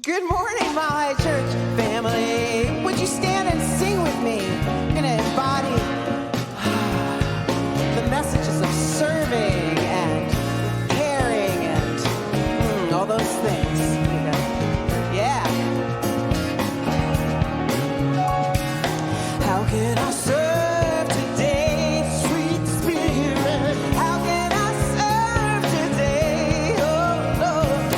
Good morning, my church family. Would you stand and sing with me? I'm going to embody the messages of serving and caring and all those things. Yeah. How can I serve today, sweet spirit? How can I serve today? Oh, Lord.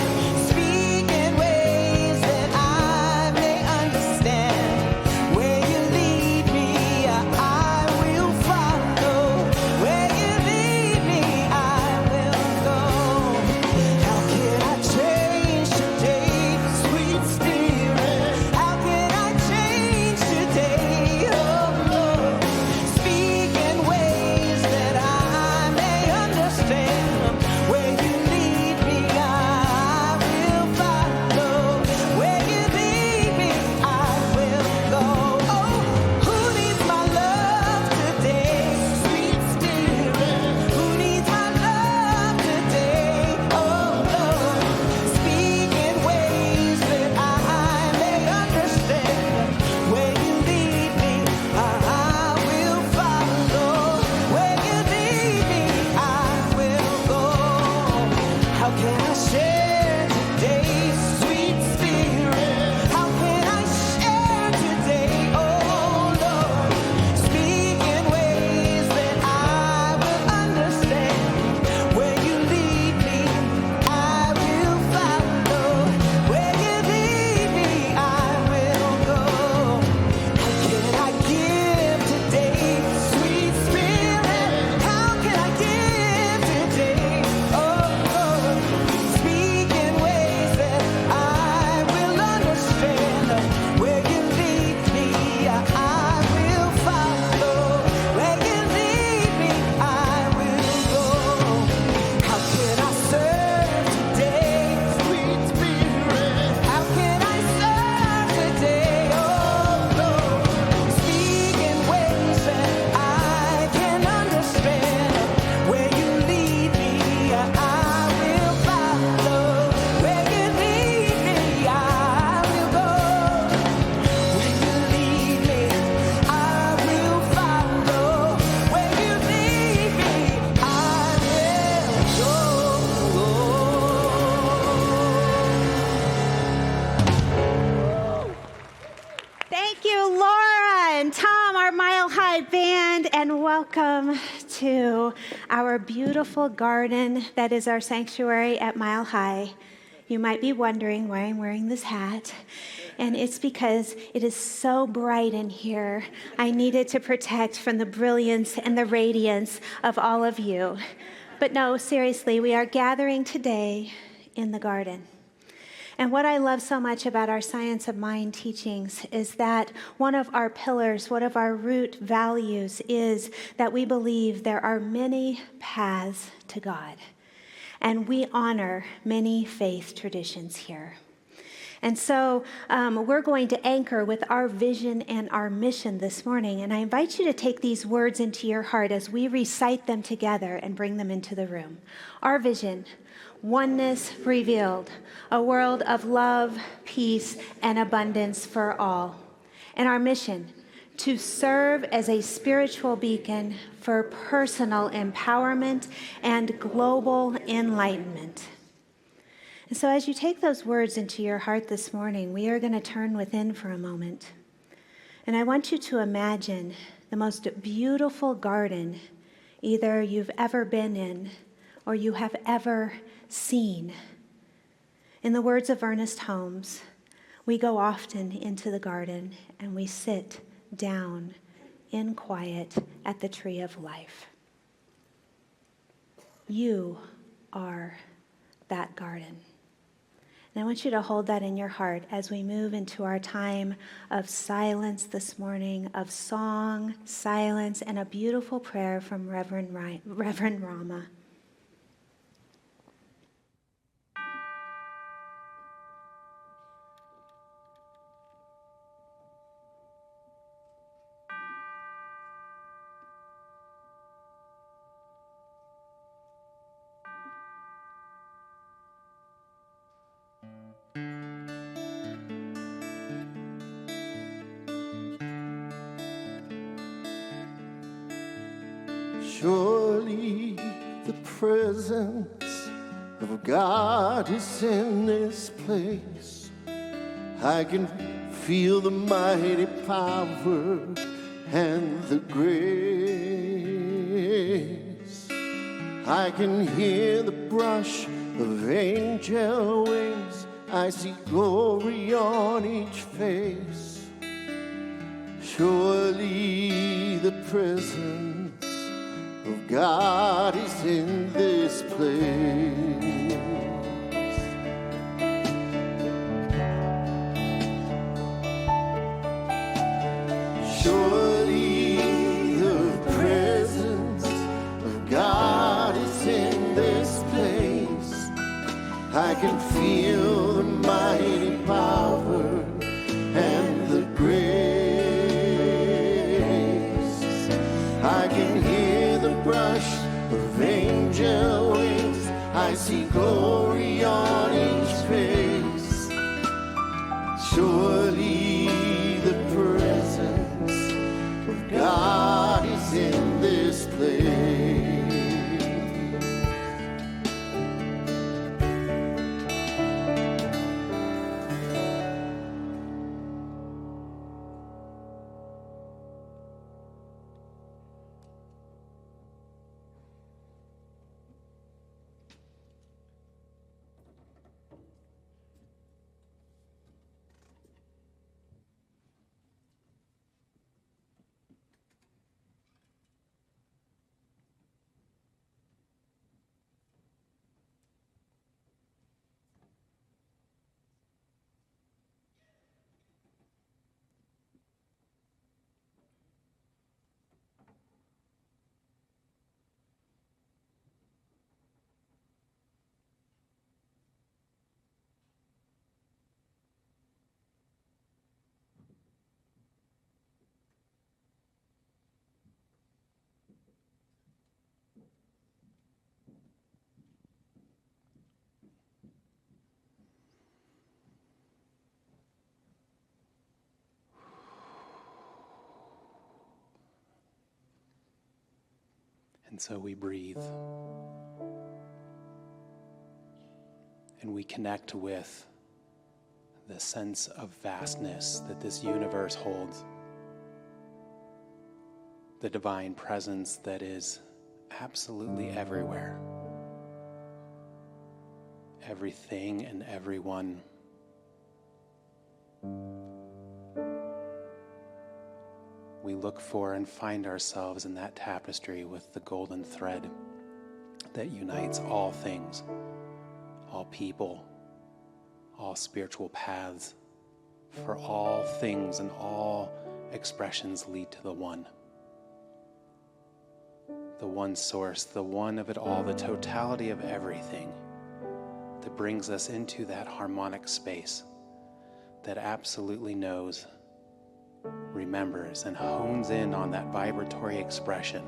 Speak in ways that I may understand. Where you lead me, I will follow. Where you lead me, I will go. How can I change today, sweet spirit? How can I change today? Oh, Lord. Speak in ways that I may understand. Where you lead me, I will follow. Where you lead me, I will go. Oh, who needs my love today, sweet spirit? Who needs my love today? Oh, Lord. Speak in ways that I may understand. Where you lead me, I will follow. Where you lead me, I will go. How can I share today, sweet spirit? How can I share today? Oh, Lord. Speak in ways that I will understand. Where you lead me, I will follow. Where you lead me, I will go. How can I give today, sweet spirit? How can I give today? Oh, Lord. Speak in ways that I will understand. Where you lead me, I will follow. Where you lead me, I will go. How can I serve today, sweet spirit? How can I serve today? Oh, Lord. Speak in ways that I can understand. Where you lead me, I will follow. Where you lead me, I will go. Where you lead me, I will follow. Where you lead me, I will go. Thank you, Laura and Tom, our Mile High Band, and welcome to our beautiful garden that is our sanctuary at Mile High. You might be wondering why I'm wearing this hat, and it's because it is so bright in here. I needed to protect from the brilliance and the radiance of all of you. But no, seriously, we are gathering today in the garden. And what I love so much about our Science of Mind teachings is that one of our pillars, one of our root values is that we believe there are many paths to God. And we honor many faith traditions here. And so we're going to anchor with our vision and our mission this morning. And I invite you to take these words into your heart as we recite them together and bring them into the room. Our vision: oneness revealed, a world of love, peace, and abundance for all. And our mission: to serve as a spiritual beacon for personal empowerment and global enlightenment. And so as you take those words into your heart this morning, we are going to turn within for a moment. And I want you to imagine the most beautiful garden either you've ever been in or you have ever seen. In the words of Ernest Holmes, we go often into the garden and we sit down in quiet at the tree of life. You are that garden. And I want you to hold that in your heart as we move into our time of silence this morning, of song, silence, and a beautiful prayer from Reverend Rama. Surely the presence of God is in this place. I can feel the mighty power and the grace. I can hear the brush of angel wings. I see glory on each face. Surely the presence of God is in this place. Surely the presence of God is in this place. I can feel the mighty power and the grace. I can hear the brush of angel wings. I see glory on each face. Surely the presence of God is in this place. And so we breathe. And we connect with the sense of vastness that this universe holds. The divine presence that is absolutely everywhere. Everything and everyone. We look for and find ourselves in that tapestry with the golden thread that unites all things, all people, all spiritual paths, for all things and all expressions lead to the one source, the one of it all, the totality of everything that brings us into that harmonic space that absolutely knows, remembers, and hones in on that vibratory expression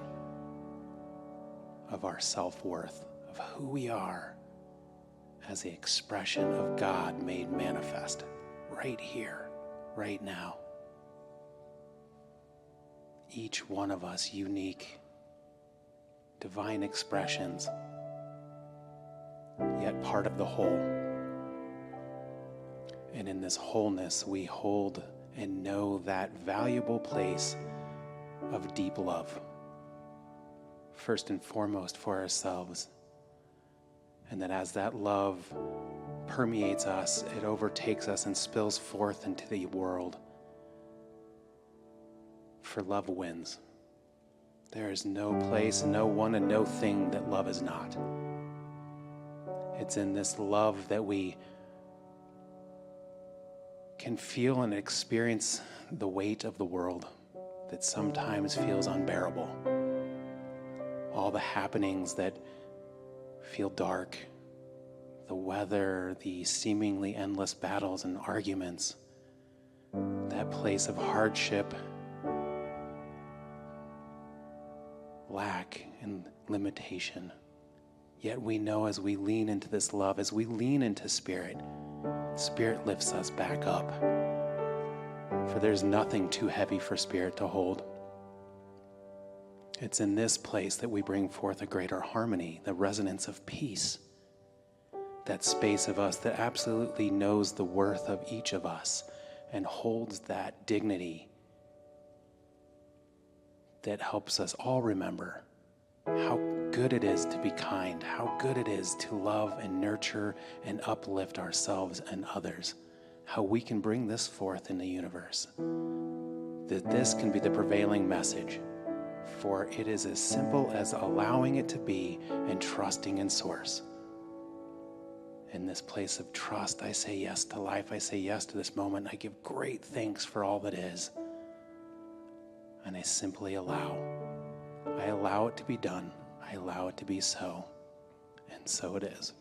of our self-worth, of who we are as the expression of God made manifest right here, right now. Each one of us unique, divine expressions, yet part of the whole. And in this wholeness, we hold and know that valuable place of deep love, first and foremost for ourselves. And that as that love permeates us, it overtakes us and spills forth into the world. For love wins. There is no place, no one, and no thing that love is not. It's in this love that we can feel and experience the weight of the world that sometimes feels unbearable. All the happenings that feel dark, the weather, the seemingly endless battles and arguments, that place of hardship, lack, and limitation. Yet we know as we lean into this love, as we lean into Spirit, Spirit lifts us back up. For there's nothing too heavy for Spirit to hold. It's in this place that we bring forth a greater harmony, the resonance of peace. That space of us that absolutely knows the worth of each of us and holds that dignity that helps us all remember how good it is to be kind, how good it is to love and nurture and uplift ourselves and others, how we can bring this forth in the universe, that this can be the prevailing message, for it is as simple as allowing it to be and trusting in Source. In this place of trust, I say yes to life. I say yes to this moment. I give great thanks for all that is. And I simply allow. I allow it to be done. I allow it to be so. And so it is.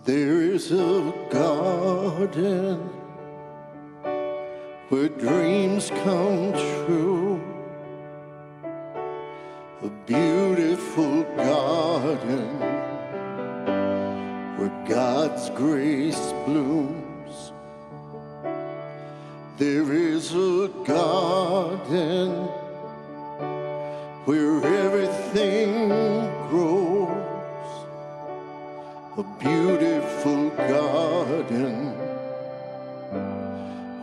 There is a garden where dreams come true, a beautiful garden where God's grace blooms. There is a garden where everything grows, a beautiful garden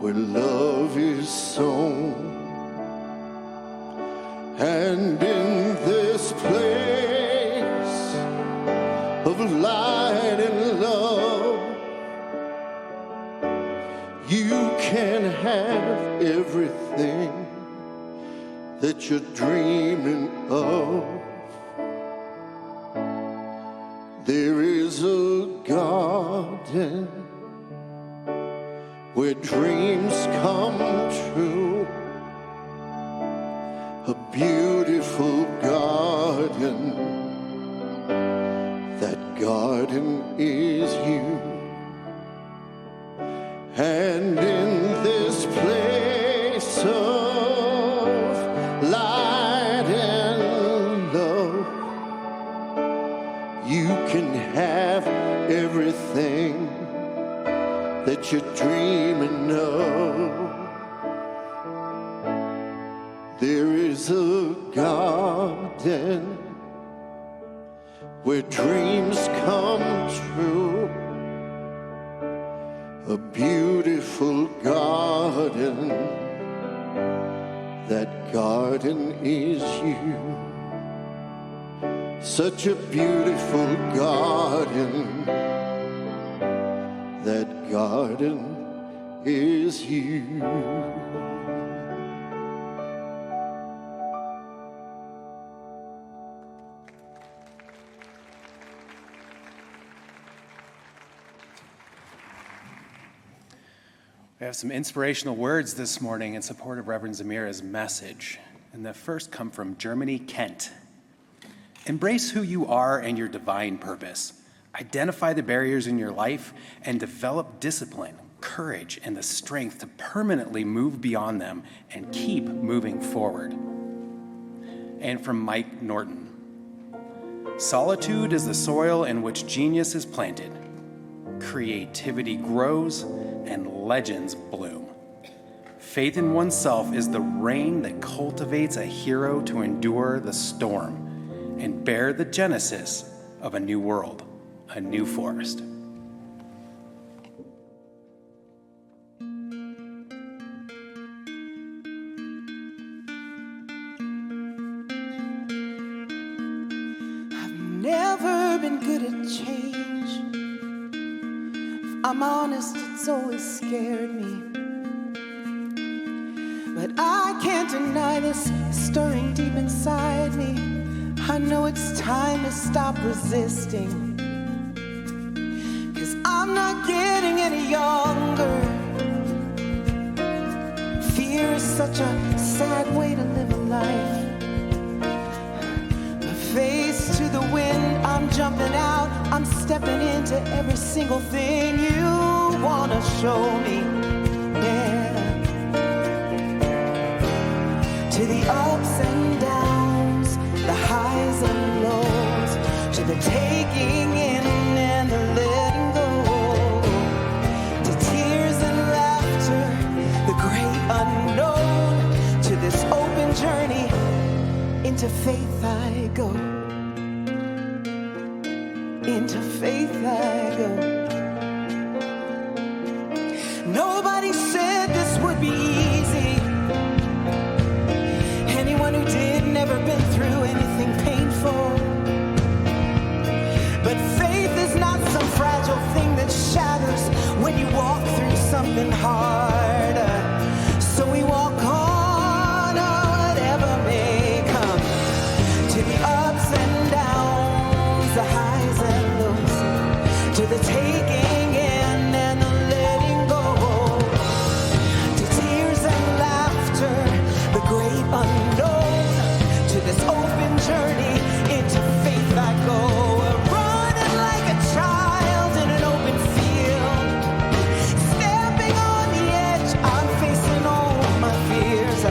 where love is sown. And in this place of light and love, you can have everything that you're dreaming of. There is a garden where dreams come true, a beautiful garden. That garden is you. And in this place of light and love, you can have everything that you're dreaming of. There is a garden where dreams come true, a beautiful garden. That garden is you. Such a beautiful garden. That garden is you. We have some inspirational words this morning in support of Reverend Zemirah's message. And the first come from Germany, Kent. Embrace who you are and your divine purpose. Identify the barriers in your life and develop discipline, courage, and the strength to permanently move beyond them and keep moving forward. And from Mike Norton. Solitude is the soil in which genius is planted. Creativity grows and legends bloom. Faith in oneself is the rain that cultivates a hero to endure the storm and bear the genesis of a new world, a new forest. I've never been good at change. If I'm honest, it's always scared me. But I can't deny this stirring deep inside me. I know it's time to stop resisting. 'Cause I'm not getting any younger. Fear is such a sad way to live a life. My face to the wind, I'm jumping out. I'm stepping into every single thing you wanna show me. yeah. To the ups and downs, the highs and lows, to the taking in and the letting go, to tears and laughter, the great unknown, to this open journey, into faith I go. Into faith I go. Nobody said this would be easy. Anyone who did never been through anything painful. But faith is not some fragile thing that shatters when you walk through something hard. So we walk on, whatever may come. To the ups and downs, the highs and lows, to the taking in and the letting go, to tears and laughter, the great unknown, to this open journey, into faith I go. Running like a child in an open field, stepping on the edge, I'm facing all my fears.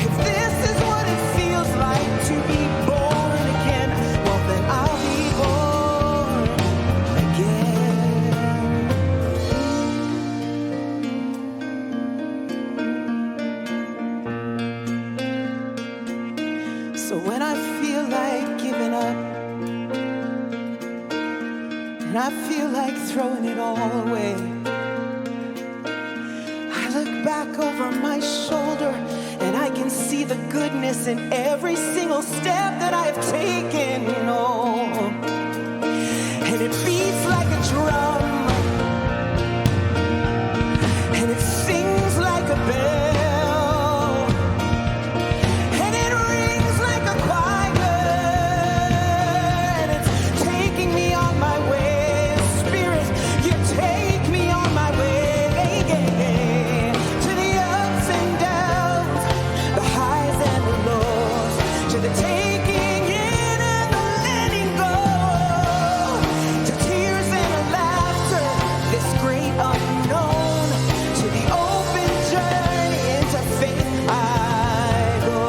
If this is what it feels like to be born again, well then I'll be born again. So when I feel like giving up, and I feel like throwing it all away, I look back over my shoulder and I can see the goodness in every single step that I've taken. Oh, and it beats like a drum, and it sings like a bell, and it rings like a choir, and it's taking me on my way. Spirit, you take me on my way. To the ups and downs, the highs and the lows, to the taking in and the letting go, to tears and the laughter, this great unknown, to the open journey, into faith I go.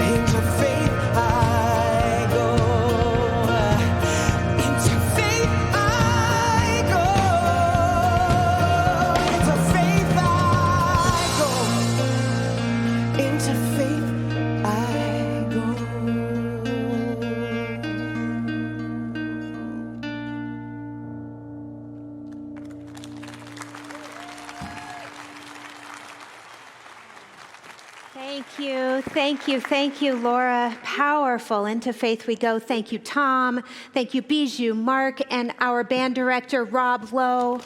Into faith I go. Into faith I go. Into faith I go. Into faith I go. Thank you, Laura. Powerful. Into faith we go. Thank you, Tom. Thank you, Bijou, Mark, and our band director, Rob Lowe.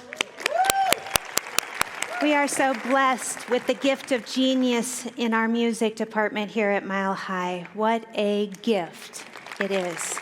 We are so blessed with the gift of genius in our music department here at Mile High. What a gift it is.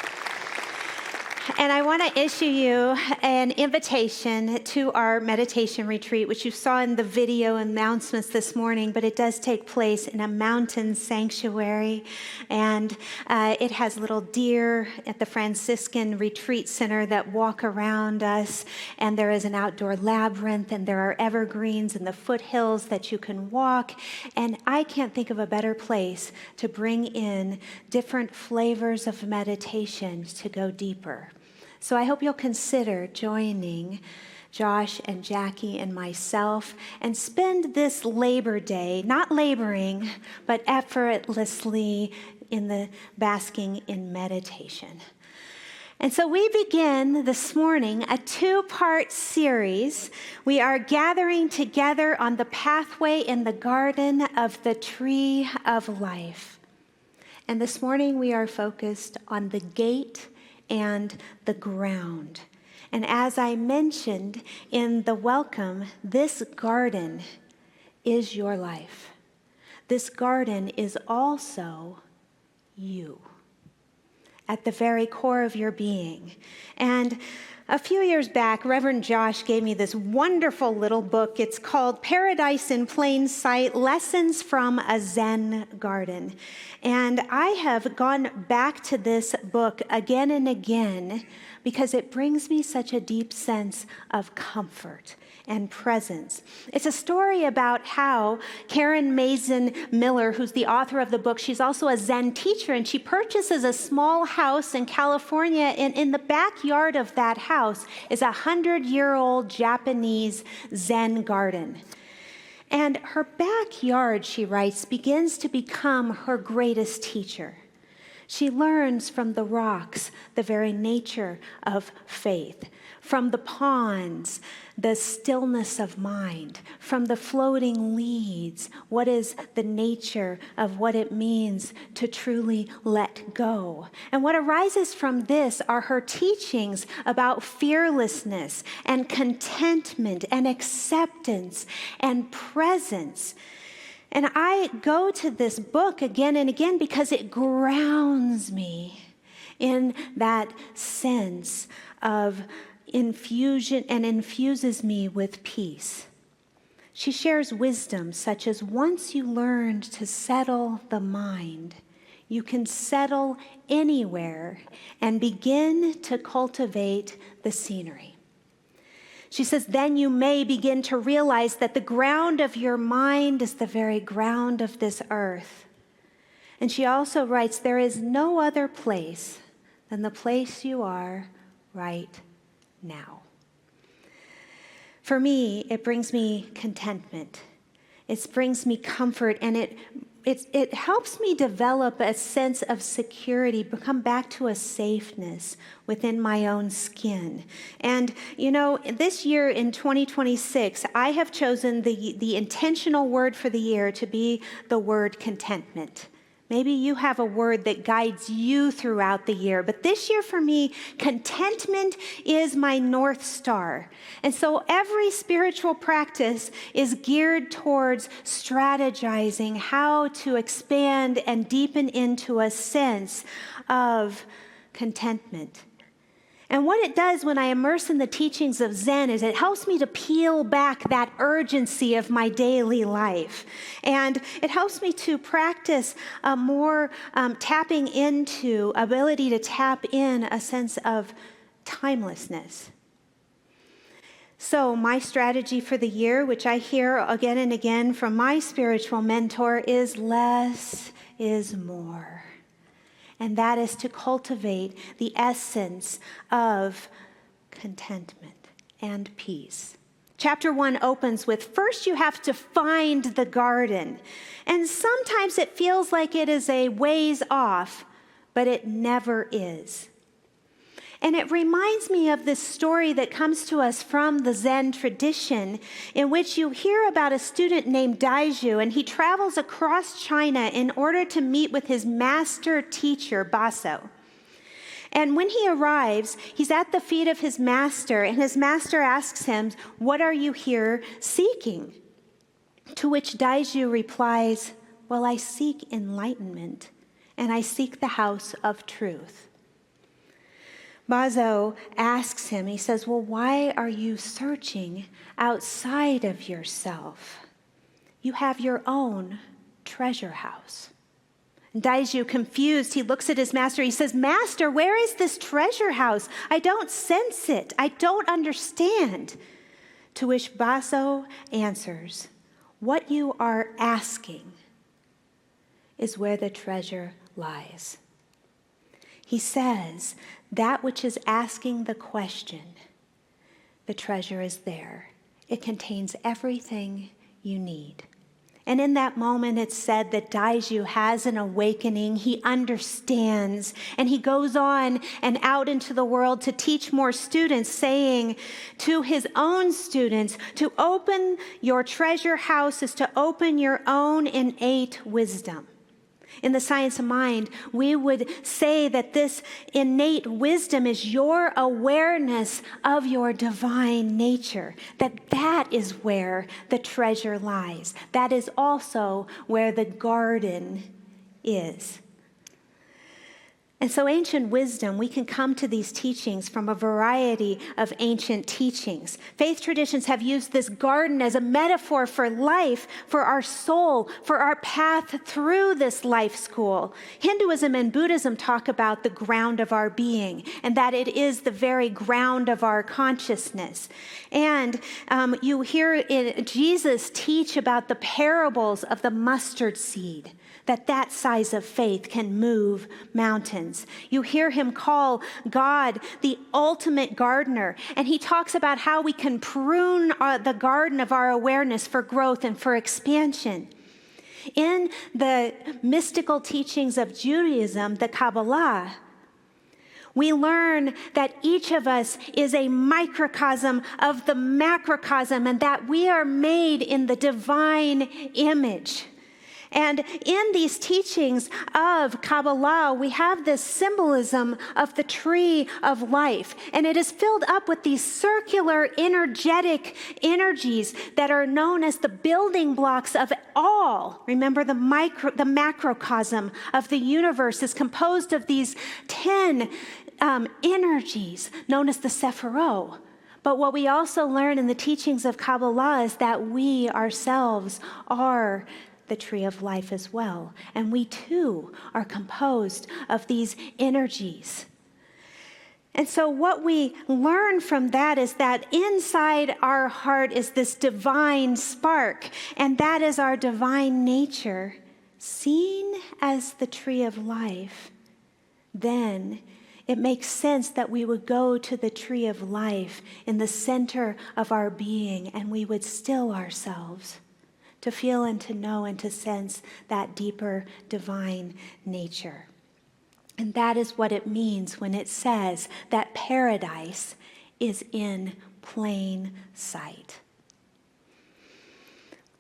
And I want to issue you an invitation to our meditation retreat, which you saw in the video announcements this morning, but it does take place in a mountain sanctuary. And it has little deer at the Franciscan Retreat Center that walk around us. And there is an outdoor labyrinth, and there are evergreens in the foothills that you can walk. And I can't think of a better place to bring in different flavors of meditation to go deeper. So I hope you'll consider joining Josh and Jackie and myself and spend this Labor Day, not laboring, but effortlessly in the basking in meditation. And so we begin this morning a 2-part series. We are gathering together on the pathway in the garden of the tree of life. And this morning we are focused on the gate and the ground. And as I mentioned in the welcome, this garden is your life. This garden is also you, at the very core of your being. And A few years back, Reverend Josh gave me this wonderful little book. It's called Paradise in Plain Sight, Lessons from a Zen Garden. And I have gone back to this book again and again because it brings me such a deep sense of comfort and presence. It's a story about how Karen Maezen Miller, who's the author of the book, she's also a Zen teacher, and she purchases a small house in California, and in the backyard of that house is a 100-year-old Japanese Zen garden. And her backyard, she writes, begins to become her greatest teacher. She learns from the rocks the very nature of faith, from the ponds, the stillness of mind, from the floating leaves, what is the nature of what it means to truly let go. And what arises from this are her teachings about fearlessness and contentment and acceptance and presence. And I go to this book again and again because it grounds me in that sense of infusion and infuses me with peace. She shares wisdom such as once you learned to settle the mind, you can settle anywhere and begin to cultivate the scenery. She says, then you may begin to realize that the ground of your mind is the very ground of this earth. And she also writes, there is no other place than the place you are right now. For me, it brings me contentment. It brings me comfort, and it helps me develop a sense of security, come back to a safeness within my own skin. And, you know, this year in 2026, I have chosen the intentional word for the year to be the word contentment. Maybe you have a word that guides you throughout the year, but this year for me, contentment is my North Star. And so every spiritual practice is geared towards strategizing how to expand and deepen into a sense of contentment. And what it does when I immerse in the teachings of Zen is it helps me to peel back that urgency of my daily life. And it helps me to practice more tapping into, ability to tap in a sense of timelessness. So my strategy for the year, which I hear again and again from my spiritual mentor, is less is more. And that is to cultivate the essence of contentment and peace. Chapter 1 opens with, first you have to find the garden. And sometimes it feels like it is a ways off, but it never is. And it reminds me of this story that comes to us from the Zen tradition, in which you hear about a student named Daiju, and he travels across China in order to meet with his master teacher, Baso. And when he arrives, he's at the feet of his master, and his master asks him, "What are you here seeking?" To which Daiju replies, "Well, I seek enlightenment, and I seek the house of truth." Baso asks him, he says, "Well, why are you searching outside of yourself? You have your own treasure house." And Daiju, confused, he looks at his master. He says, "Master, where is this treasure house? I don't sense it. I don't understand." To which Baso answers, "What you are asking is where the treasure lies." He says, that which is asking the question, the treasure is there. It contains everything you need. And in that moment, it's said that Daiju has an awakening. He understands, and he goes on and out into the world to teach more students, saying to his own students, to open your treasure house is to open your own innate wisdom. In the science of mind, we would say that this innate wisdom is your awareness of your divine nature, that is where the treasure lies. That is also where the garden is. And so ancient wisdom, we can come to these teachings from a variety of ancient teachings. Faith traditions have used this garden as a metaphor for life, for our soul, for our path through this life school. Hinduism and Buddhism talk about the ground of our being, and that it is the very ground of our consciousness. And you hear Jesus teach about the parables of the mustard seed, that size of faith can move mountains. You hear him call God the ultimate gardener, and he talks about how we can prune the garden of our awareness for growth and for expansion. In the mystical teachings of Judaism, the Kabbalah, we learn that each of us is a microcosm of the macrocosm, and that we are made in the divine image. And in these teachings of Kabbalah, we have this symbolism of the tree of life. And it is filled up with these circular, energetic energies that are known as the building blocks of all. Remember, the macrocosm of the universe is composed of these 10 energies known as the Sephirot. But what we also learn in the teachings of Kabbalah is that we ourselves are the tree of life as well. And we too are composed of these energies. And so what we learn from that is that inside our heart is this divine spark, and that is our divine nature, seen as the tree of life. Then it makes sense that we would go to the tree of life in the center of our being, and we would still ourselves to feel and to know and to sense that deeper divine nature. And that is what it means when it says that paradise is in plain sight.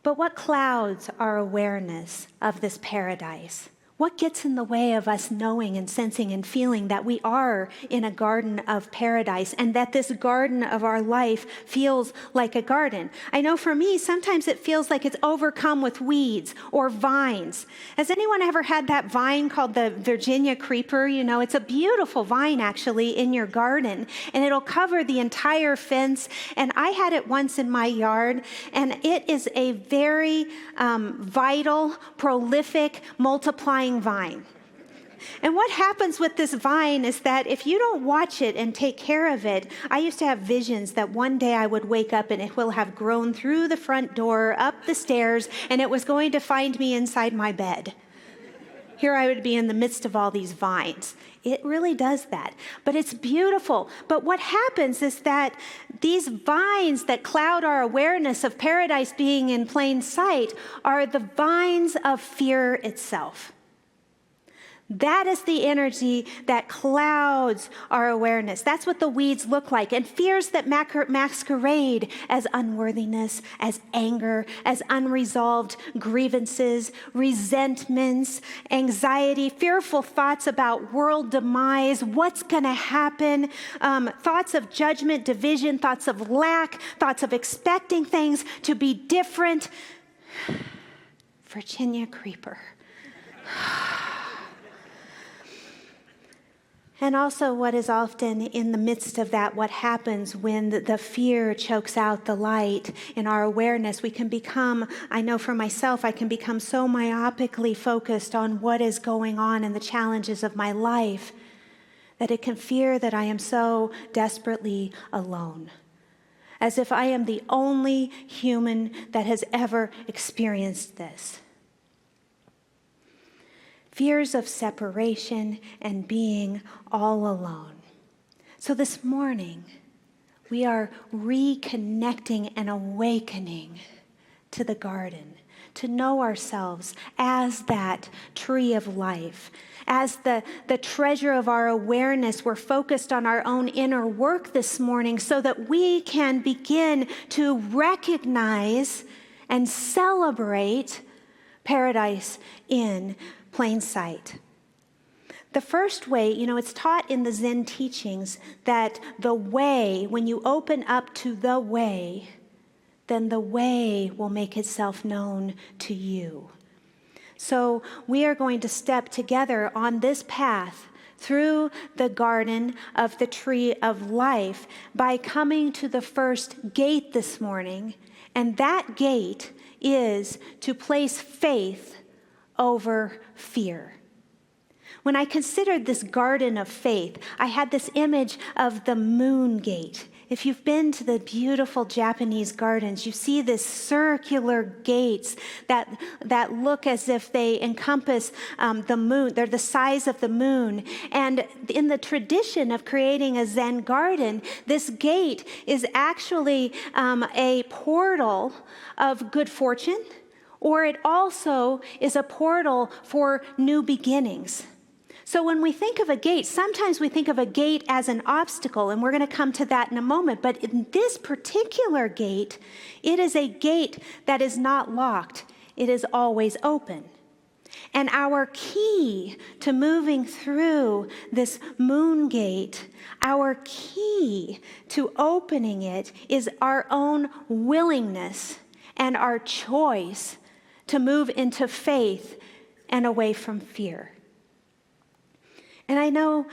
But what clouds our awareness of this paradise? What gets in the way of us knowing and sensing and feeling that we are in a garden of paradise, and that this garden of our life feels like a garden? I know for me, sometimes it feels like it's overcome with weeds or vines. Has anyone ever had that vine called the Virginia creeper? You know, it's a beautiful vine actually in your garden, and it'll cover the entire fence. And I had it once in my yard, and it is a very vital, prolific, multiplying vine. And what happens with this vine is that if you don't watch it and take care of it, I used to have visions that one day I would wake up and it will have grown through the front door, up the stairs, and it was going to find me inside my bed. Here I would be in the midst of all these vines. It really does that. But it's beautiful. But what happens is that these vines that cloud our awareness of paradise being in plain sight are the vines of fear itself. That is the energy that clouds our awareness. That's what the weeds look like. And fears that masquerade as unworthiness, as anger, as unresolved grievances, resentments, anxiety, fearful thoughts about world demise, what's going to happen, thoughts of judgment, division, thoughts of lack, thoughts of expecting things to be different. Virginia creeper. And also what is often in the midst of that, what happens when the fear chokes out the light in our awareness, we can become, I know for myself, I can become so myopically focused on what is going on and the challenges of my life that it can fear that I am so desperately alone, as if I am the only human that has ever experienced this. Fears of separation and being all alone. So this morning, we are reconnecting and awakening to the garden, to know ourselves as that tree of life, as the treasure of our awareness. We're focused on our own inner work this morning so that we can begin to recognize and celebrate paradise in plain sight. The first way, it's taught in the Zen teachings that the way, when you open up to the way, then the way will make itself known to you. So we are going to step together on this path through the garden of the tree of life by coming to the first gate this morning. And that gate is to place faith over fear. When I considered this garden of faith, I had this image of the moon gate. If you've been to the beautiful Japanese gardens, you see this circular gates that look as if they encompass the moon. They're the size of the moon. And in the tradition of creating a Zen garden, this gate is actually a portal of good fortune, or it also is a portal for new beginnings. So when we think of a gate, sometimes we think of a gate as an obstacle, and we're going to come to that in a moment. But in this particular gate, it is a gate that is not locked. It is always open. And our key to moving through this moon gate, our key to opening it, is our own willingness and our choice to move into faith and away from fear. And I know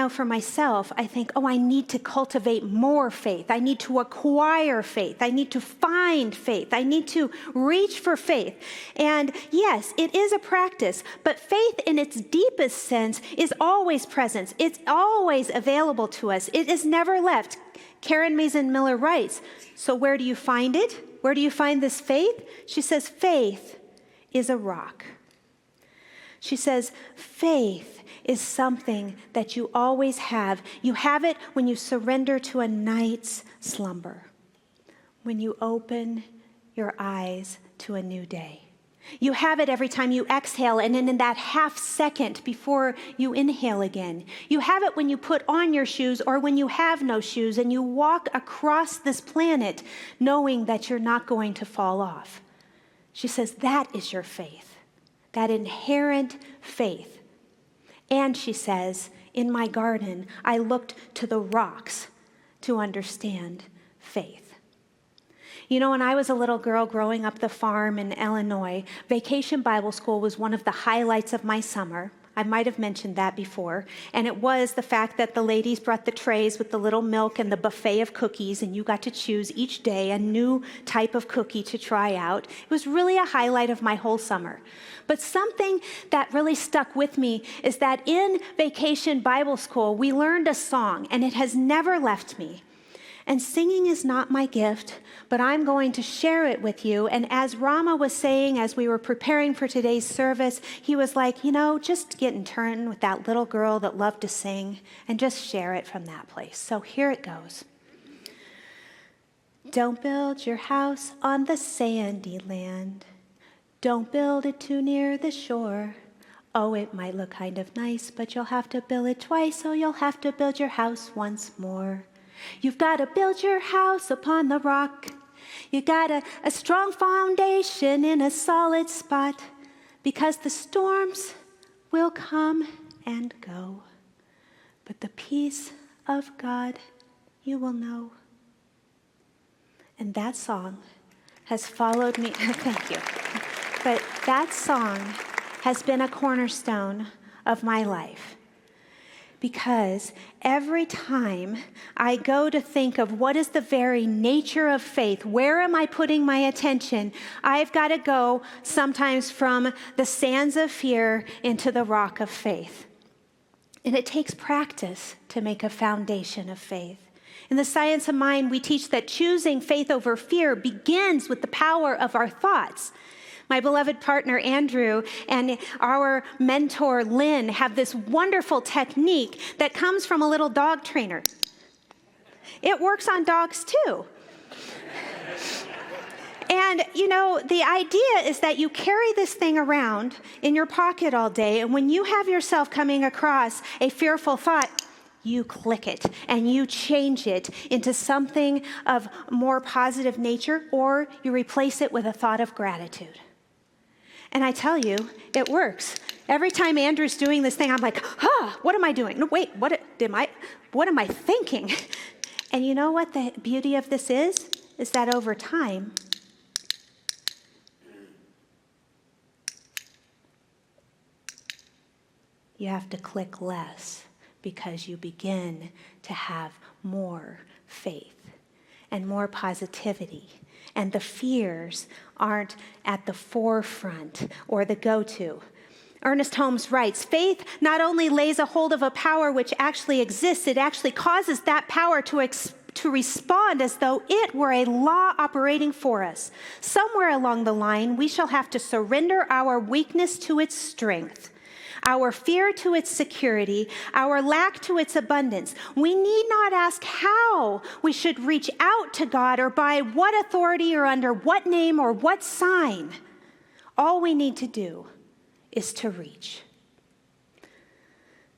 for myself, I think, I need to cultivate more faith. I need to acquire faith. I need to find faith. I need to reach for faith. And yes, it is a practice, but faith in its deepest sense is always present. It's always available to us. It is never left. Karen Maezen Miller writes, so where do you find it? Where do you find this faith? She says, faith is a rock. She says, faith is something that you always have. You have it when you surrender to a night's slumber, when you open your eyes to a new day. You have it every time you exhale, and in that half second before you inhale again. You have it when you put on your shoes or when you have no shoes and you walk across this planet knowing that you're not going to fall off. She says that is your faith, that inherent faith. And she says, in my garden, I looked to the rocks to understand faith. You know, when I was a little girl growing up the farm in Illinois, Vacation Bible School was one of the highlights of my summer. I might have mentioned that before. And it was the fact that the ladies brought the trays with the little milk and the buffet of cookies, and you got to choose each day a new type of cookie to try out. It was really a highlight of my whole summer. But something that really stuck with me is that in Vacation Bible School, we learned a song, and it has never left me. And singing is not my gift, but I'm going to share it with you. And as Rama was saying, as we were preparing for today's service, he was like, just get in turn with that little girl that loved to sing and just share it from that place. So here it goes. Don't build your house on the sandy land. Don't build it too near the shore. Oh, it might look kind of nice, but you'll have to build it twice, so you'll have to build your house once more. You've got to build your house upon the rock. You got a strong foundation in a solid spot, because the storms will come and go, but the peace of God you will know. And that song has followed me. Thank you. But that song has been a cornerstone of my life. Because every time I go to think of what is the very nature of faith, where am I putting my attention, I've got to go sometimes from the sands of fear into the rock of faith. And it takes practice to make a foundation of faith. In the science of mind, we teach that choosing faith over fear begins with the power of our thoughts. My beloved partner, Andrew, and our mentor, Lynn, have this wonderful technique that comes from a little dog trainer. It works on dogs, too. And, the idea is that you carry this thing around in your pocket all day, and when you have yourself coming across a fearful thought, you click it and you change it into something of more positive nature, or you replace it with a thought of gratitude. And I tell you, it works. Every time Andrew's doing this thing, I'm like, what am I doing? No, wait, what am I thinking? And you know what the beauty of this is? Is that over time, You have to click less because you begin to have more faith and more positivity. And the fears aren't at the forefront or the go-to. Ernest Holmes writes, faith not only lays a hold of a power which actually exists, it actually causes that power to respond as though it were a law operating for us. Somewhere along the line, we shall have to surrender our weakness to its strength, our fear to its security, our lack to its abundance. We need not ask how we should reach out to God or by what authority or under what name or what sign. All we need to do is to reach.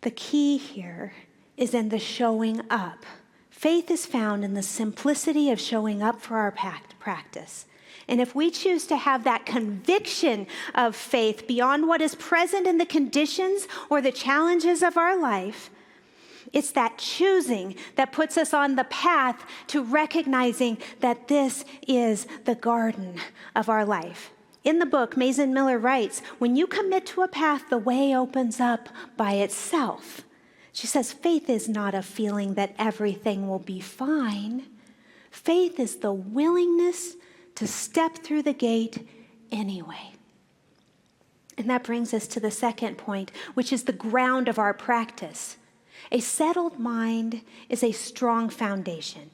The key here is in the showing up. Faith is found in the simplicity of showing up for our practice. And if we choose to have that conviction of faith beyond what is present in the conditions or the challenges of our life, it's that choosing that puts us on the path to recognizing that this is the garden of our life. In the book, Maezen Miller writes, when you commit to a path, the way opens up by itself. She says, faith is not a feeling that everything will be fine. Faith is the willingness to step through the gate anyway. And that brings us to the second point, which is the ground of our practice. A settled mind is a strong foundation.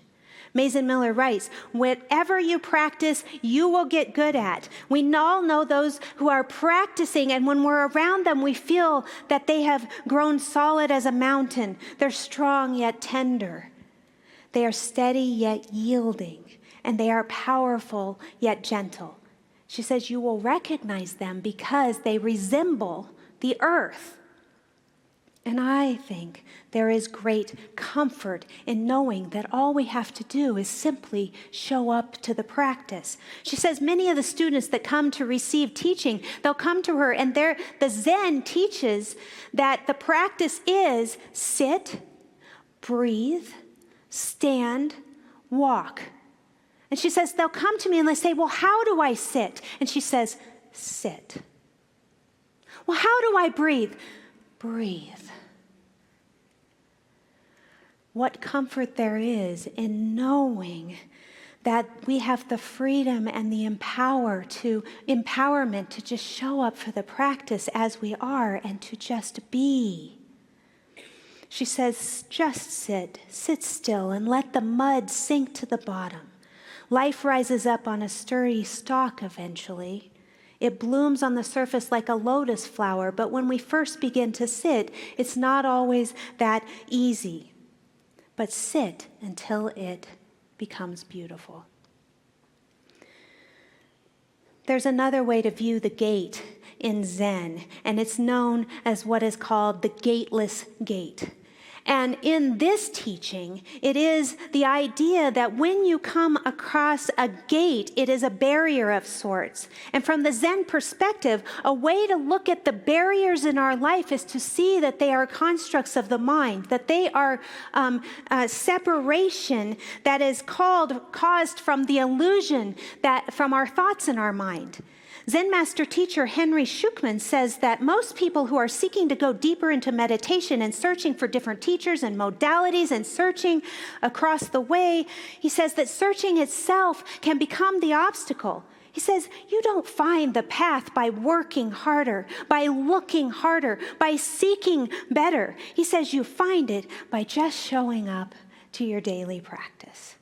Maezen Miller writes, whatever you practice, you will get good at. We all know those who are practicing, and when we're around them, we feel that they have grown solid as a mountain. They're strong yet tender. They are steady yet yielding, and they are powerful yet gentle. She says you will recognize them because they resemble the earth. And I think there is great comfort in knowing that all we have to do is simply show up to the practice. She says many of the students that come to receive teaching, they'll come to her and the Zen teaches that the practice is sit, breathe, stand, walk. And she says they'll come to me and they say, well, how do I sit? And she says, sit. Well, how do I breathe? Breathe. What comfort there is in knowing that we have the freedom and the empowerment to just show up for the practice as we are and to just be. She says, just sit still and let the mud sink to the bottom. Life rises up on a sturdy stalk eventually. It blooms on the surface like a lotus flower, but when we first begin to sit, it's not always that easy. But sit until it becomes beautiful. There's another way to view the gate in Zen, and it's known as what is called the gateless gate. And in this teaching, it is the idea that when you come across a gate, it is a barrier of sorts. And from the Zen perspective, a way to look at the barriers in our life is to see that they are constructs of the mind, that they are a separation that is caused from the illusion that from our thoughts in our mind. Zen master teacher Henry Shukman says that most people who are seeking to go deeper into meditation and searching for different teachers and modalities and searching across the way, he says that searching itself can become the obstacle. He says, you don't find the path by working harder, by looking harder, by seeking better. He says you find it by just showing up to your daily practice.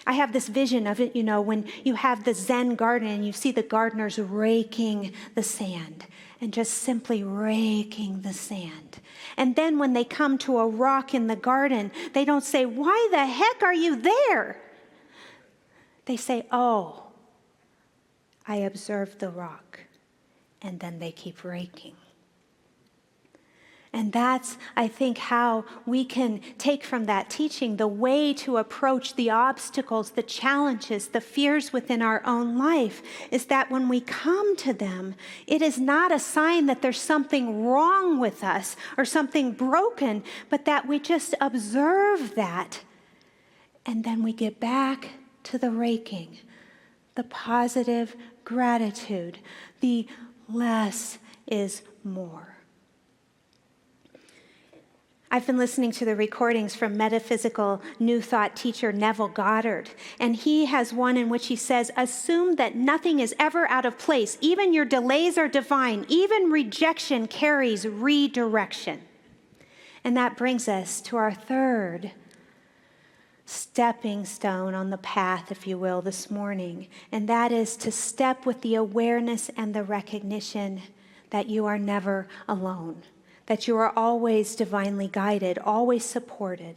I have this vision of it, when you have the Zen garden and you see the gardeners raking the sand and just simply raking the sand. And then when they come to a rock in the garden, they don't say, why the heck are you there? They say, oh, I observed the rock. And then they keep raking. And that's, I think, how we can take from that teaching the way to approach the obstacles, the challenges, the fears within our own life, is that when we come to them, it is not a sign that there's something wrong with us or something broken, but that we just observe that. And then we get back to the raking, the positive gratitude, the less is more. I've been listening to the recordings from metaphysical New Thought teacher Neville Goddard, and he has one in which he says, assume that nothing is ever out of place. Even your delays are divine. Even rejection carries redirection. And that brings us to our third stepping stone on the path, if you will, this morning. And that is to step with the awareness and the recognition that you are never alone, that you are always divinely guided, always supported.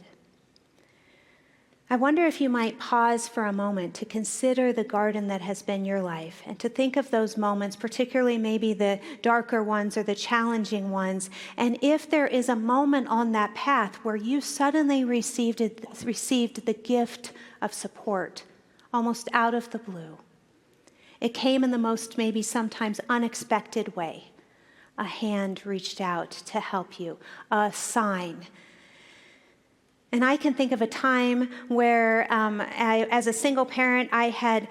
I wonder if you might pause for a moment to consider the garden that has been your life and to think of those moments, particularly maybe the darker ones or the challenging ones, and if there is a moment on that path where you suddenly received the gift of support, almost out of the blue. It came in the most maybe sometimes unexpected way. A hand reached out to help you, a sign. And I can think of a time where, as a single parent, I had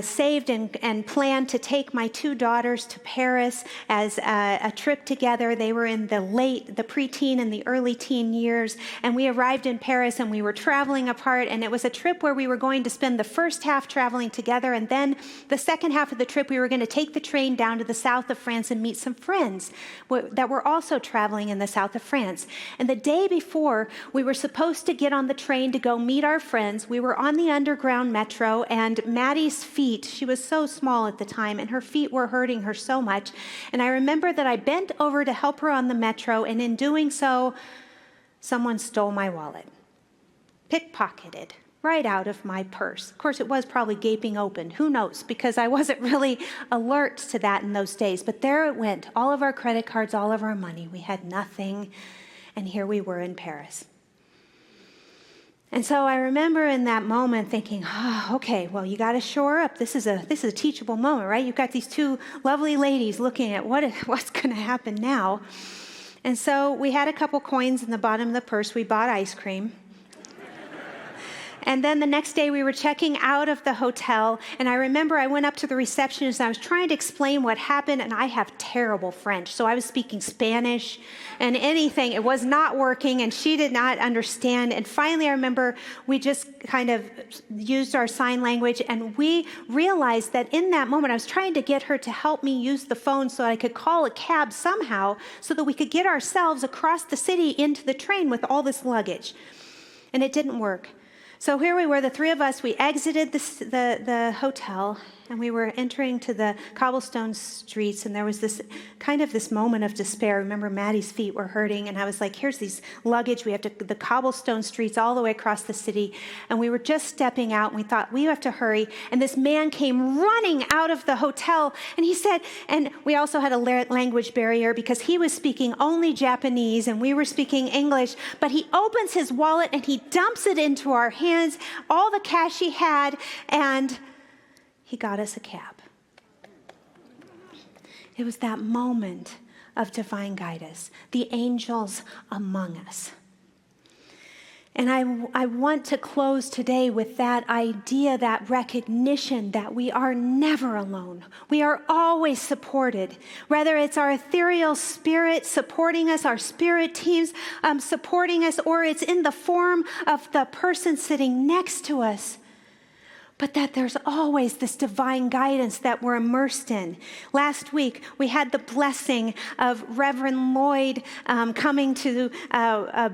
saved and planned to take my two daughters to Paris as a trip together. They were in the preteen and the early teen years. And we arrived in Paris and we were traveling apart. And it was a trip where we were going to spend the first half traveling together. And then the second half of the trip, we were going to take the train down to the south of France and meet some friends that were also traveling in the south of France. And the day before, we were supposed to get on the train to go meet our friends. We were on the underground metro, and Maddie's feet, she was so small at the time, and her feet were hurting her so much. And I remember that I bent over to help her on the metro, and in doing so, someone stole my wallet. Pickpocketed right out of my purse. Of course, it was probably gaping open. Who knows? Because I wasn't really alert to that in those days. But there it went. All of our credit cards, all of our money. We had nothing. And here we were in Paris. And so I remember in that moment thinking, okay, well, you got to shore up. This is a teachable moment, right? You've got these two lovely ladies looking at what's going to happen now. And so we had a couple coins in the bottom of the purse. We bought ice cream. And then the next day we were checking out of the hotel, and I remember I went up to the receptionist and I was trying to explain what happened, and I have terrible French, so I was speaking Spanish and anything. It was not working, and she did not understand. And finally I remember we just kind of used our sign language, and we realized that in that moment I was trying to get her to help me use the phone so I could call a cab somehow so that we could get ourselves across the city into the train with all this luggage. And it didn't work. So here we were, the three of us, we exited the hotel, and we were entering to the cobblestone streets, and there was this moment of despair. Remember, Maddie's feet were hurting, and I was like, here's these luggage. We have to the cobblestone streets all the way across the city, and we were just stepping out, and we thought, we have to hurry. And this man came running out of the hotel, and he said, and we also had a language barrier because he was speaking only Japanese, and we were speaking English, but he opens his wallet, and he dumps it into our hands, all the cash he had, and he got us a cab. It was that moment of divine guidance, the angels among us. And I want to close today with that idea, that recognition that we are never alone. We are always supported. Whether it's our ethereal spirit supporting us, our spirit teams supporting us, or it's in the form of the person sitting next to us. But that there's always this divine guidance that we're immersed in. Last week, we had the blessing of Reverend Lloyd coming to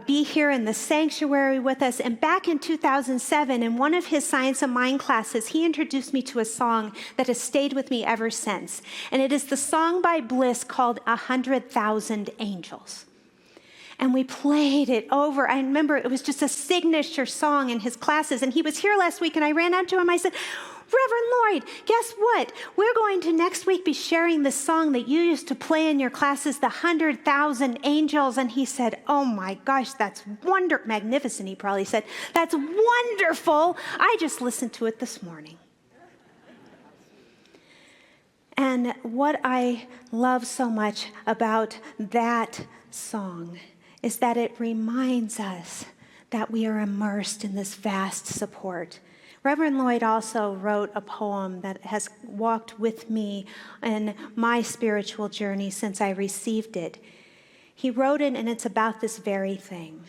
be here in the sanctuary with us. And back in 2007, in one of his Science of Mind classes, he introduced me to a song that has stayed with me ever since. And it is the song by Bliss called 100,000 Angels. And we played it over. I remember it was just a signature song in his classes. And he was here last week, and I ran up to him. I said, Reverend Lloyd, guess what? We're going to next week be sharing the song that you used to play in your classes, the 100,000 Angels. And he said, oh my gosh, that's magnificent, he probably said. That's wonderful. I just listened to it this morning. And what I love so much about that song is that it reminds us that we are immersed in this vast support. Reverend Lloyd also wrote a poem that has walked with me in my spiritual journey since I received it. He wrote it, and it's about this very thing,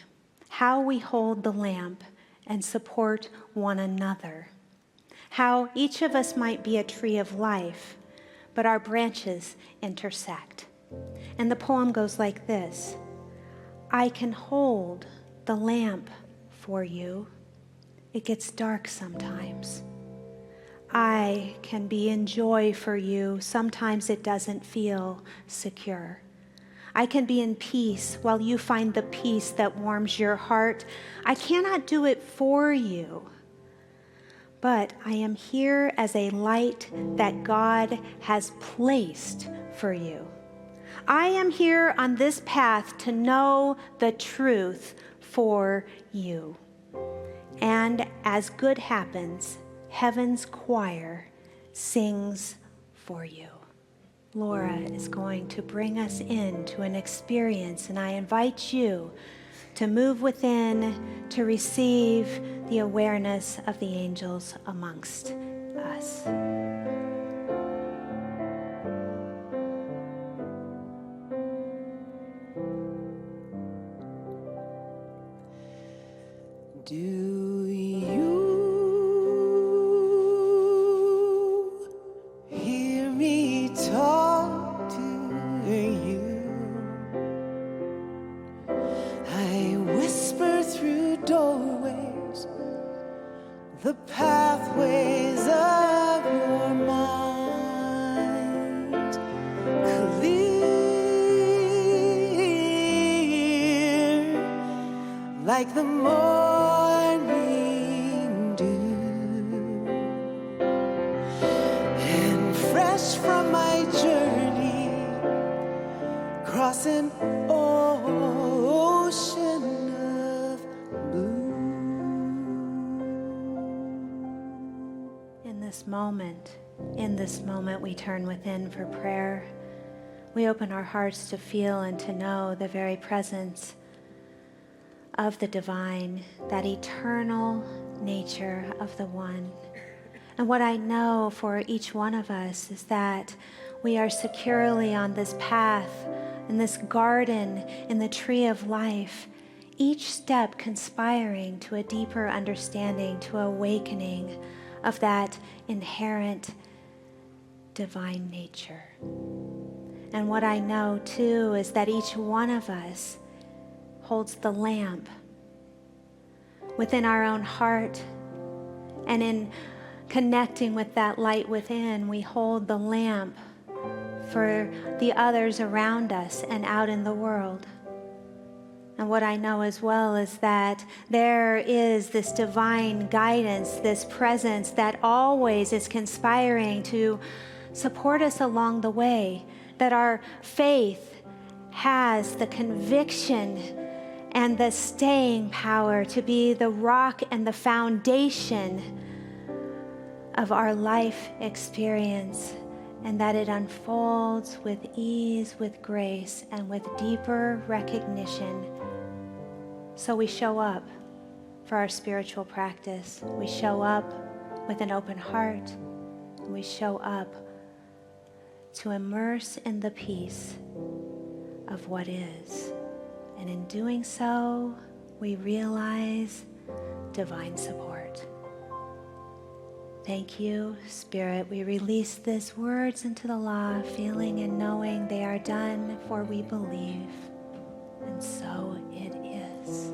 how we hold the lamp and support one another, how each of us might be a tree of life, but our branches intersect. And the poem goes like this: I can hold the lamp for you. It gets dark sometimes. I can be in joy for you. Sometimes it doesn't feel secure. I can be in peace while you find the peace that warms your heart. I cannot do it for you, but I am here as a light that God has placed for you. I am here on this path to know the truth for you. And as good happens, heaven's choir sings for you. Laura is going to bring us into an experience, and I invite you to move within, to receive the awareness of the angels amongst us. Do you hear me talk to you? I whisper through doorways, the pathways of your mind, clear like the morning dew, and fresh from my journey, crossing ocean of blue. In this moment, we turn within for prayer. We open our hearts to feel and to know the very presence of the divine, that eternal nature of the one. And what I know for each one of us is that we are securely on this path, in this garden, in the tree of life, each step conspiring to a deeper understanding, to awakening of that inherent divine nature. And what I know too is that each one of us holds the lamp within our own heart, and in connecting with that light within, we hold the lamp for the others around us and out in the world. And what I know as well is that there is this divine guidance, this presence that always is conspiring to support us along the way, that our faith has the conviction and the staying power to be the rock and the foundation of our life experience, and that it unfolds with ease, with grace, and with deeper recognition. So we show up for our spiritual practice. We show up with an open heart. We show up to immerse in the peace of what is. And in doing so, we realize divine support. Thank you, Spirit. We release these words into the law, feeling and knowing they are done, for we believe. And so it is.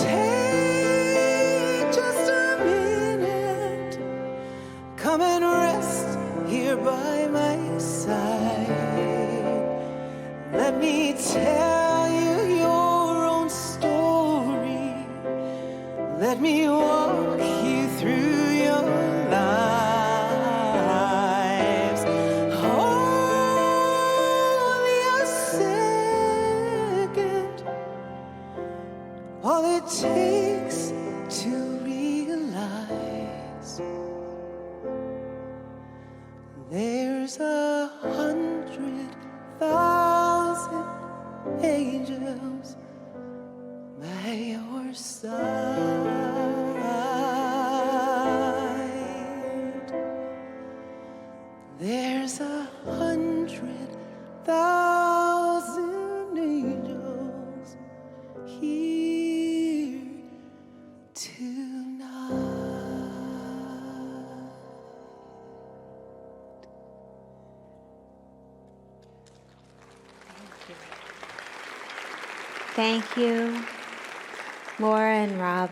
Take just a minute, come and rest here by my side. Let me tell you your own story. Let me walk you through your lives. Only a second, all it takes to realize there's 100,000 angels by your side. 1,000 angels here tonight. Thank you, Laura and Rob.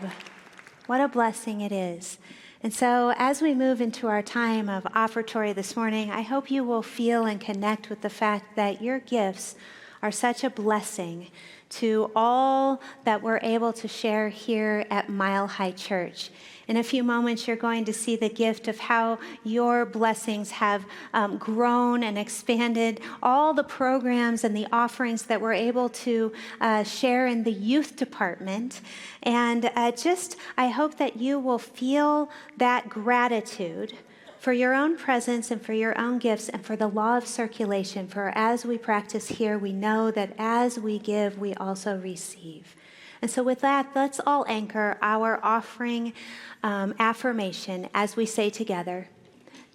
What a blessing it is. And so as we move into our time of offertory this morning, I hope you will feel and connect with the fact that your gifts are such a blessing to all that we're able to share here at Mile High Church. In a few moments, you're going to see the gift of how your blessings have grown and expanded, all the programs and the offerings that we're able to share in the youth department. And I hope that you will feel that gratitude for your own presence and for your own gifts and for the law of circulation. For as we practice here, we know that as we give, we also receive. And so with that, let's all anchor our offering affirmation as we say together,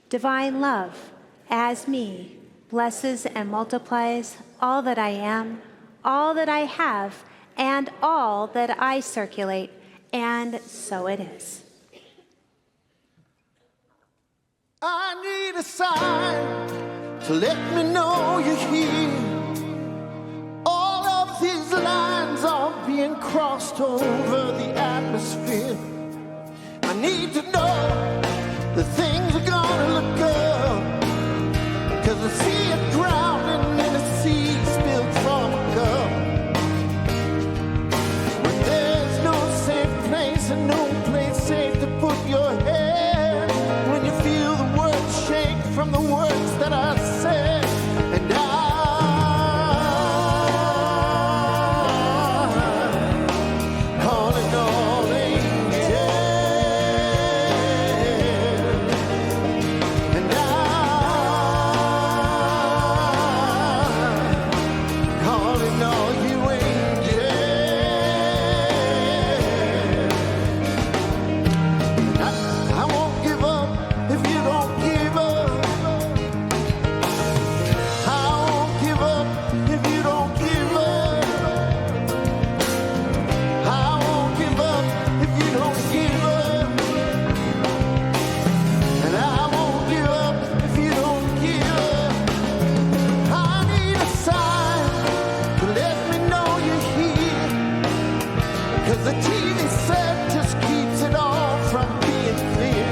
divine love, as me, blesses and multiplies all that I am, all that I have, and all that I circulate, and so it is. I need a sign to let me know you're here. All of these lines are being crossed over the atmosphere. I need to know that things are gonna look good, 'cause I see it drowning in a sea spilled from a cup. When there's no safe place and no place safe to put your head, when you feel the words shake from the words that I said, and I'm calling all angels, and I'm calling all you angels. I won't give up if you don't give up. I won't give up if you don't give up. I won't give up if you don't give up. And I won't give up if you don't give up. I need a sign to let me know you're here, 'cause the TV set just keeps it all from being clear.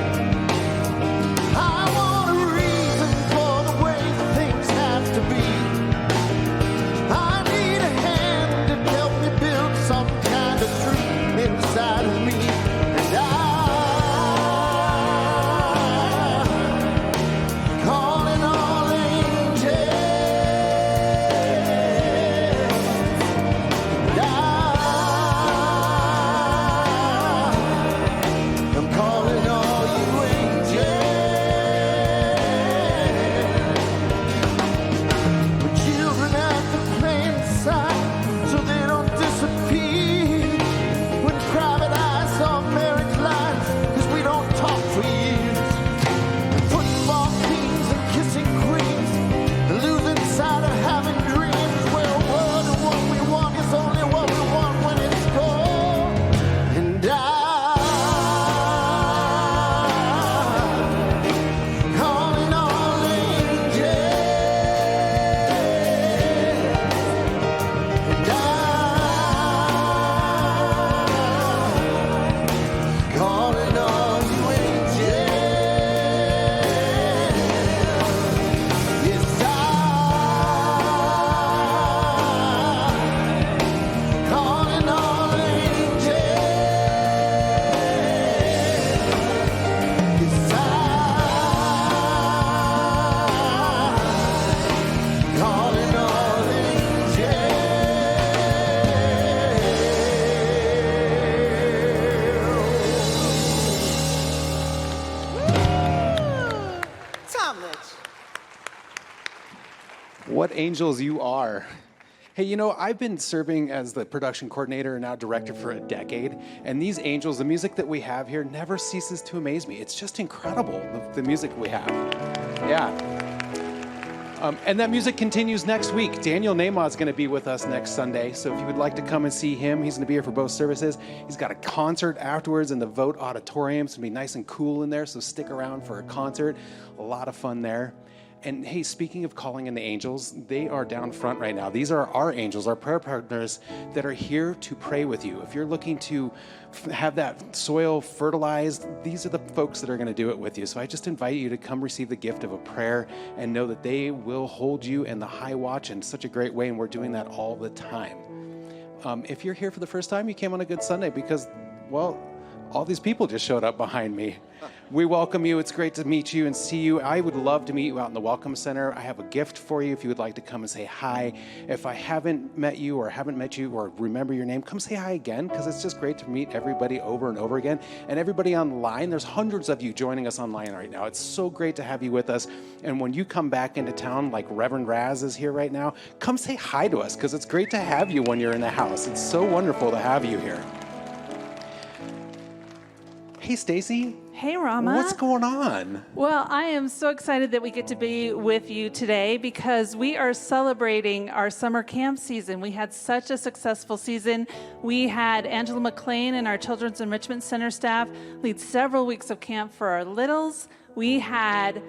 I want a reason for the way things have to be. I need a hand to help me build some kind of truth inside of me. And I'm calling all angels. And I'm calling all you angels. When children have to play inside so they don't disappear. When private eyes saw marriage lives 'cause we don't talk for years. And football teams and kissing queens and losing sight of having dreams. Where a world of what we want is only what we want when it's gone. And I'm calling all angels. And I'm calling all you angels. Yes, I'm calling all angels. Yes, I'm calling all angels. Tom Litch. What angels you are. Hey, you know, I've been serving as the production coordinator and now director for a decade, and these angels, the music that we have here never ceases to amaze me. It's just incredible, the music we have. Yeah. And that music continues next week. Daniel Namath is going to be with us next Sunday. So if you would like to come and see him, he's going to be here for both services. He's got a concert afterwards in the Vote Auditorium. It's going to be nice and cool in there, so stick around for a concert. A lot of fun there. And hey, speaking of calling in the angels, they are down front right now. These are our angels, our prayer partners that are here to pray with you. If you're looking to have that soil fertilized, these are the folks that are going to do it with you. So I just invite you to come receive the gift of a prayer and know that they will hold you in the high watch in such a great way, and we're doing that all the time. If you're here for the first time, you came on a good Sunday because, well, all these people just showed up behind me. We welcome you. It's great to meet you and see you. I would love to meet you out in the Welcome Center. I have a gift for you if you would like to come and say hi. If I haven't met you or remember your name, come say hi again, because it's just great to meet everybody over and over again. And everybody online, there's hundreds of you joining us online right now. It's so great to have you with us. And when you come back into town, like Reverend Raz is here right now, come say hi to us, because it's great to have you when you're in the house. It's so wonderful to have you here. Hey, Stacy. Hey, Rama. What's going on? Well, I am so excited that we get to be with you today because we are celebrating our summer camp season. We had such a successful season. We had Angela McLean and our Children's Enrichment Center staff lead several weeks of camp for our littles. We had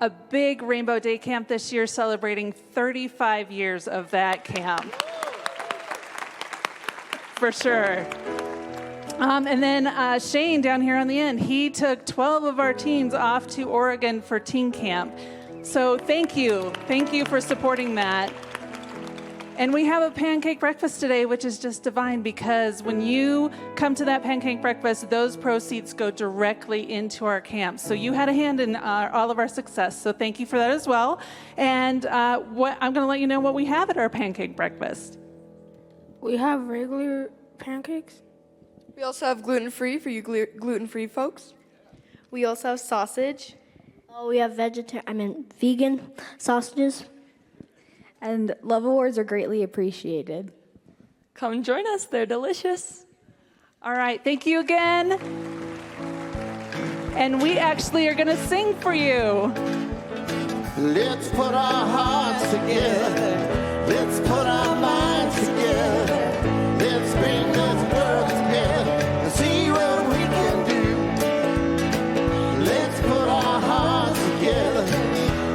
a big Rainbow Day camp this year celebrating 35 years of that camp. For sure. And then Shane down here on the end, he took 12 of our teens off to Oregon for teen camp. So thank you. Thank you for supporting that. And we have a pancake breakfast today, which is just divine, because when you come to that pancake breakfast, those proceeds go directly into our camp. So you had a hand in all of our success. So thank you for that as well. And I'm going to let you know what we have at our pancake breakfast. We have regular pancakes. We also have gluten-free for you gluten-free folks. We also have sausage. We have vegan sausages. And love awards are greatly appreciated. Come join us. They're delicious. All right. Thank you again. And we actually are going to sing for you. Let's put our hearts together. Let's put our minds together. Let's bring this world together and see what we can do. Let's put our hearts together.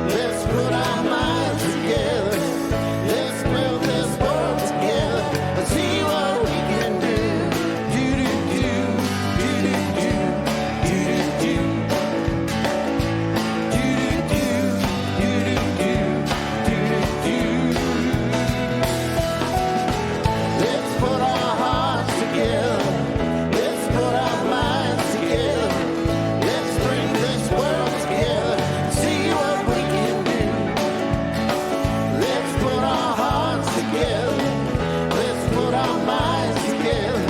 Let's put our minds together. Let's build this world together and see what we can do. Let's put our hearts together. Let's put our minds together. Let's bring this world together. See what we can do. Let's put our hearts together. Let's put our minds together.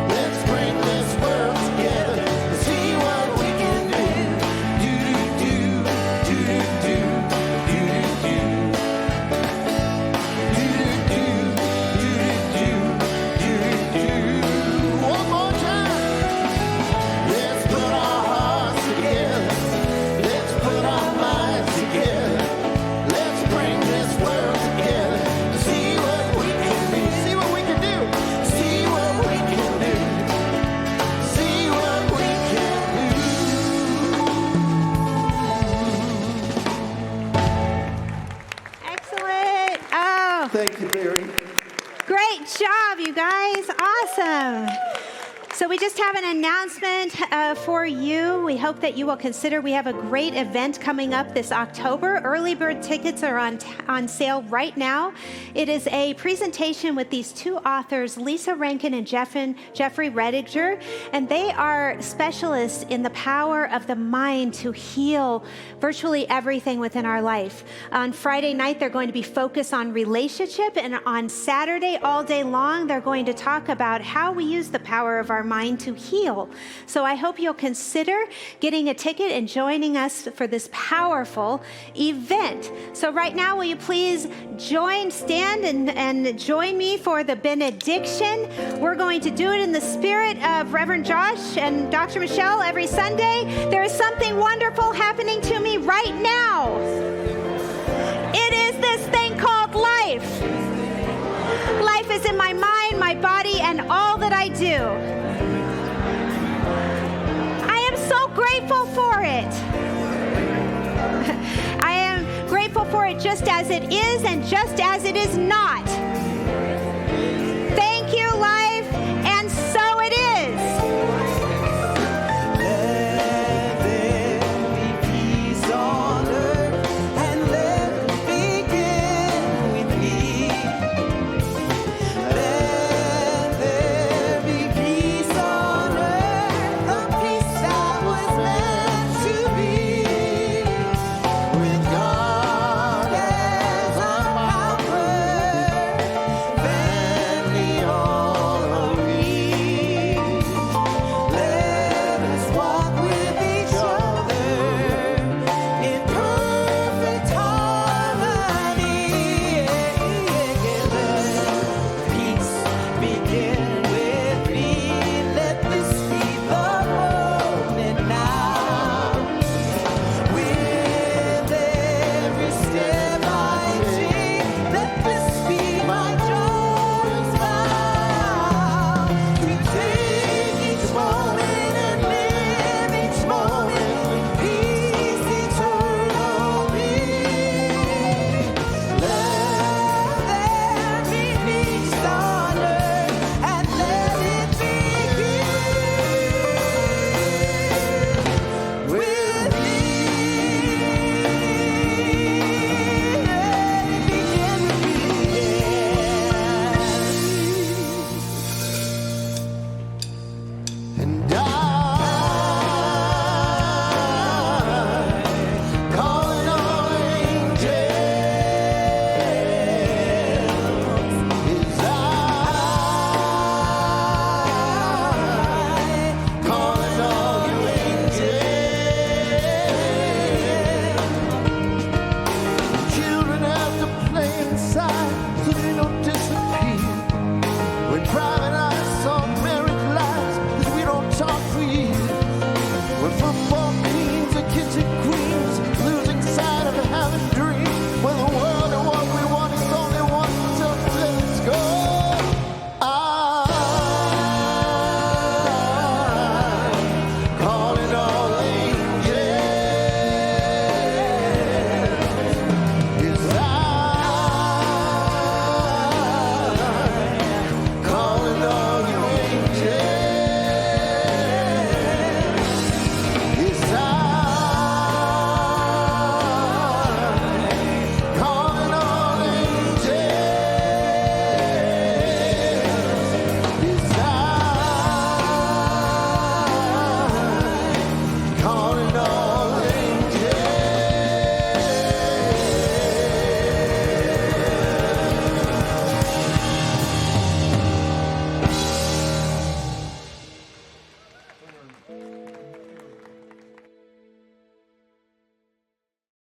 Let's bring this world together. See what we can One more time. Let's put our hearts together. Let's put our minds together. Let's bring this world together. See what we can do. See what we can do. See what we can do. See what we can Excellent. Oh, do. Thank you, Barry. great job, you guys. Awesome. So we just have an announcement for you. We hope that you will consider, we have a great event coming up this October. Early bird tickets are on sale right now. It is a presentation with these two authors, Lisa Rankin and Jeffrey Rediger, and they are specialists in the power of the mind to heal virtually everything within our life. On Friday night, they're going to be focused on relationship, and on Saturday, all day long, they're going to talk about how we use the power of our mind to heal. So I hope you'll consider getting a ticket and joining us for this powerful event. So right now, will you please stand and join me for the benediction? We're going to do it in the spirit of Reverend Josh and Dr. Michelle every Sunday. There is something wonderful happening to me right now. do. I am so grateful for it. I am grateful for it just as it is and just as it is not.